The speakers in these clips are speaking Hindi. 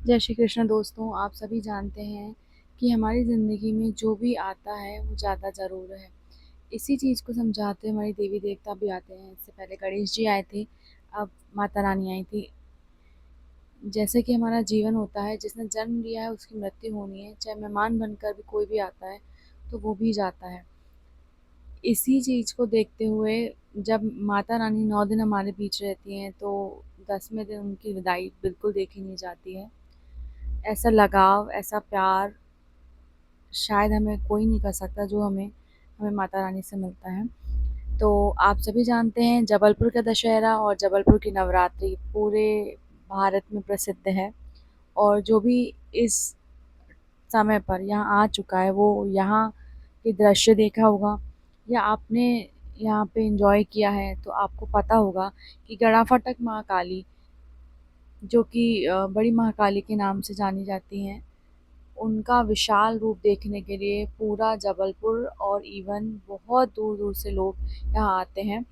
जय श्री कृष्ण दोस्तों। आप सभी जानते हैं कि हमारी ज़िंदगी में जो भी आता है वो ज़्यादा ज़रूर है। इसी चीज़ को समझाते हमारे देवी देवता भी आते हैं। इससे पहले गणेश जी आए थे, अब माता रानी आई थी। जैसे कि हमारा जीवन होता है, जिसने जन्म लिया है उसकी मृत्यु होनी है, चाहे मेहमान बनकर भी कोई भी आता है तो वो भी जाता है। इसी चीज़ को देखते हुए जब माता रानी 9 दिन हमारे बीच रहती हैं तो 10वें दिन उनकी विदाई बिल्कुल देखी नहीं जाती है। ऐसा लगाव, ऐसा प्यार शायद हमें कोई नहीं कर सकता जो हमें हमें माता रानी से मिलता है। तो आप सभी जानते हैं जबलपुर का दशहरा और जबलपुर की नवरात्रि पूरे भारत में प्रसिद्ध है। और जो भी इस समय पर यहाँ आ चुका है वो यहाँ के दृश्य देखा होगा या आपने यहाँ पे एंजॉय किया है तो आपको पता होगा कि गड़ा फाटक महाकाली, जो कि बड़ी महाकाली के नाम से जानी जाती हैं, उनका विशाल रूप देखने के लिए पूरा जबलपुर और इवन बहुत दूर दूर से लोग यहाँ आते हैं।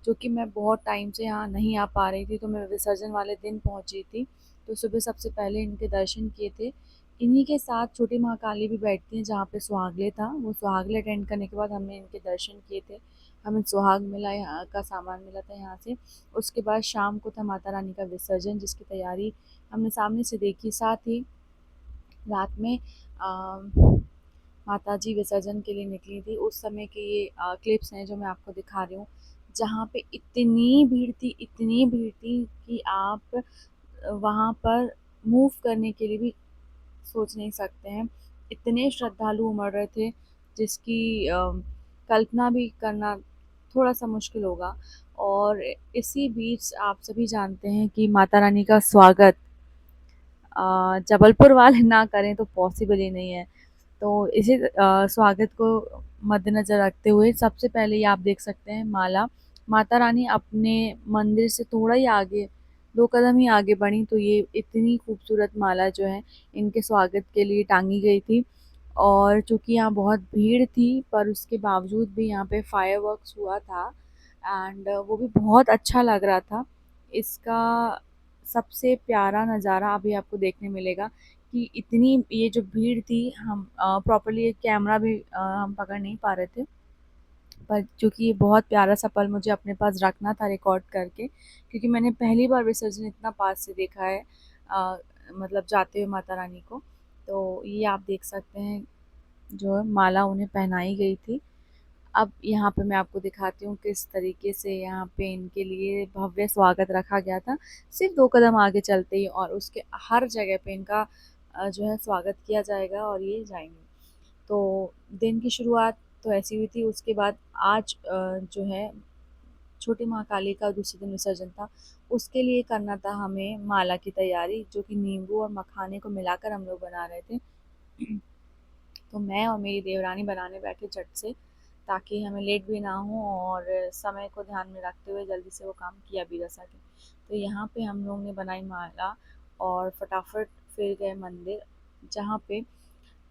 जो कि मैं बहुत टाइम से यहाँ नहीं आ पा रही थी, तो मैं विसर्जन वाले दिन पहुँची थी। तो सुबह सबसे पहले इनके दर्शन किए थे। इन्हीं के साथ छोटी महाकाली भी बैठती हैं जहाँ पे सुहागले था, वो सुहागले अटेंड करने के बाद हमने इनके दर्शन किए थे। हमें सुहाग मिला, यहाँ का सामान मिला था यहाँ से। उसके बाद शाम को था माता रानी का विसर्जन, जिसकी तैयारी हमने सामने से देखी। साथ ही रात में माता जी विसर्जन के लिए निकली थी, उस समय के ये क्लिप्स हैं जो मैं आपको दिखा रही हूँ। जहाँ पे इतनी भीड़ थी कि आप वहाँ पर मूव करने के लिए भी सोच नहीं सकते हैं। इतने श्रद्धालु उमड़ रहे थे जिसकी कल्पना भी करना थोड़ा-सा मुश्किल होगा। और इसी बीच आप सभी जानते हैं कि माता रानी का स्वागत जबलपुर वाले ना करें तो पॉसिबल ही नहीं है। तो इसी स्वागत को मद्देनज़र रखते हुए सबसे पहले ये आप देख सकते हैं माला, माता रानी अपने मंदिर से थोड़ा ही आगे 2 कदम ही आगे बढ़ीं तो ये इतनी खूबसूरत माला जो है इनके स्वागत के लिए टांगी गई थी। और चूँकि यहाँ बहुत भीड़ थी पर उसके बावजूद भी यहाँ पे फायरवर्क्स हुआ था एंड वो भी बहुत अच्छा लग रहा था। इसका सबसे प्यारा नज़ारा अभी आपको देखने मिलेगा कि इतनी ये जो भीड़ थी, हम प्रॉपर्ली कैमरा भी हम पकड़ नहीं पा रहे थे। पर चूँकि ये बहुत प्यारा सा पल मुझे अपने पास रखना था रिकॉर्ड करके, क्योंकि मैंने पहली बार विसर्जन इतना पास से देखा है, अ, मतलब जाते हुए माता रानी को। तो ये आप देख सकते हैं जो है माला उन्हें पहनाई गई थी। अब यहाँ पे मैं आपको दिखाती हूँ किस तरीके से यहाँ पे इनके लिए भव्य स्वागत रखा गया था। सिर्फ़ 2 कदम आगे चलते ही और उसके हर जगह पे इनका जो है स्वागत किया जाएगा और ये जाएँगे। तो दिन की शुरुआत तो ऐसी हुई थी, उसके बाद आज जो है छोटी महाकाली का दूसरे दिन विसर्जन था। उसके लिए करना था हमें माला की तैयारी, जो कि नींबू और मखाने को मिलाकर हम लोग बना रहे थे। तो मैं और मेरी देवरानी बनाने बैठे झट से, ताकि हमें लेट भी ना हो और समय को ध्यान में रखते हुए जल्दी से वो काम किया भी जा सके। तो यहाँ पे हम लोग ने बनाई माला और फटाफट फिर गए मंदिर, जहाँ पे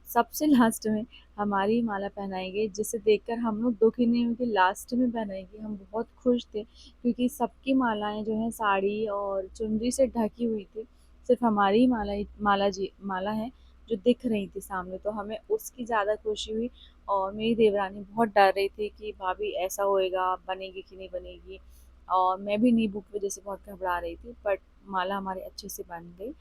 सबसे लास्ट में हमारी माला पहनाई गई, जिसे देखकर हम लोग दुखी नहीं हुए कि लास्ट में पहनाई गई। हम बहुत खुश थे क्योंकि सबकी मालाएँ जो हैं साड़ी और चुनरी से ढकी हुई थी। सिर्फ़ हमारी ही माला है जो दिख रही थी सामने, तो हमें उसकी ज़्यादा खुशी हुई। और मेरी देवरानी बहुत डर रही थी कि भाभी ऐसा होएगा, बनेगी कि नहीं बनेगी। और मैं भी नींबू की वज़ह से बहुत घबरा रही थी, बट माला हमारी अच्छे से बन गई।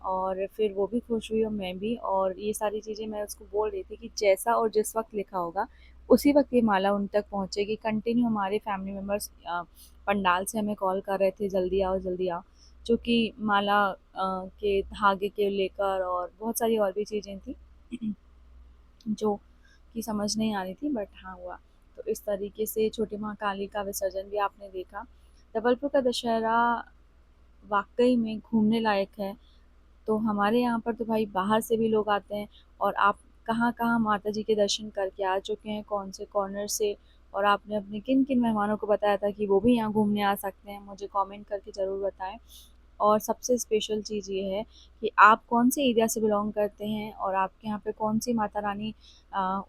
और फिर वो भी खुश हुई और मैं भी। और ये सारी चीज़ें मैं उसको बोल रही थी कि जैसा और जिस वक़्त लिखा होगा, उसी वक़्त ये माला उन तक पहुँचेगी। कंटिन्यू हमारे फैमिली मेंबर्स पंडाल से हमें कॉल कर रहे थे, जल्दी आओ, जल्दी आओ। चूँकि माला के धागे के लेकर और बहुत सारी और भी चीज़ें थी जो कि समझ नहीं आ रही थी, बट हाँ हुआ। तो इस तरीके से छोटी महाकाली का विसर्जन भी आपने देखा। जबलपुर का दशहरा वाक़ई में घूमने लायक है। तो हमारे यहाँ पर तो भाई बाहर से भी लोग आते हैं। और आप कहाँ-कहाँ माता जी के दर्शन करके आ चुके हैं, कौन से कॉर्नर से, और आपने अपने किन-किन मेहमानों को बताया था कि वो भी यहाँ घूमने आ सकते हैं, मुझे कमेंट करके ज़रूर बताएँ। और सबसे स्पेशल चीज़ ये है कि आप कौन से एरिया से बिलॉन्ग करते हैं और आपके यहाँ पे कौन-सी माता रानी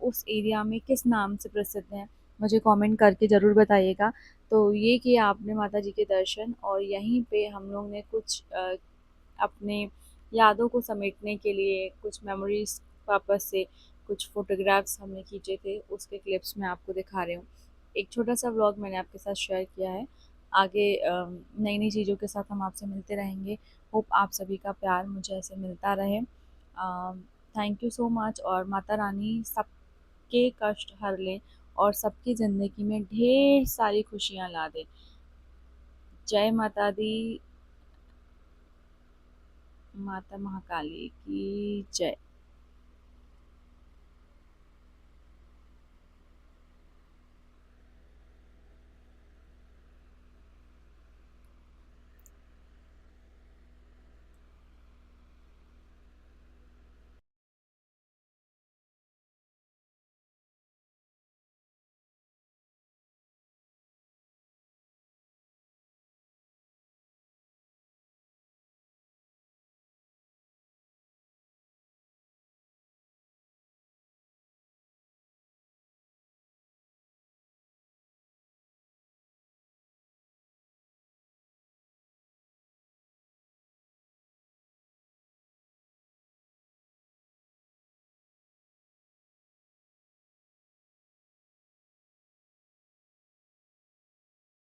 उस एरिया में किस नाम से प्रसिद्ध हैं, मुझे कमेंट करके ज़रूर बताइएगा। तो ये किया आपने माता जी के दर्शन, और यहीं पे हम लोग ने कुछ अपने यादों को समेटने के लिए, कुछ मेमोरीज पर्पस से कुछ फोटोग्राफ्स हमने खींचे थे, उसके क्लिप्स मैं आपको दिखा रही हूँ। एक छोटा सा व्लॉग मैंने आपके साथ शेयर किया है। आगे नई नई चीज़ों के साथ हम आपसे मिलते रहेंगे। होप आप सभी का प्यार मुझे ऐसे मिलता रहे। थैंक यू सो मच, और माता रानी सबके कष्ट हर ले और सबकी ज़िंदगी में ढेर सारी खुशियाँ ला दे। जय माता दी। माता महाकाली की जय।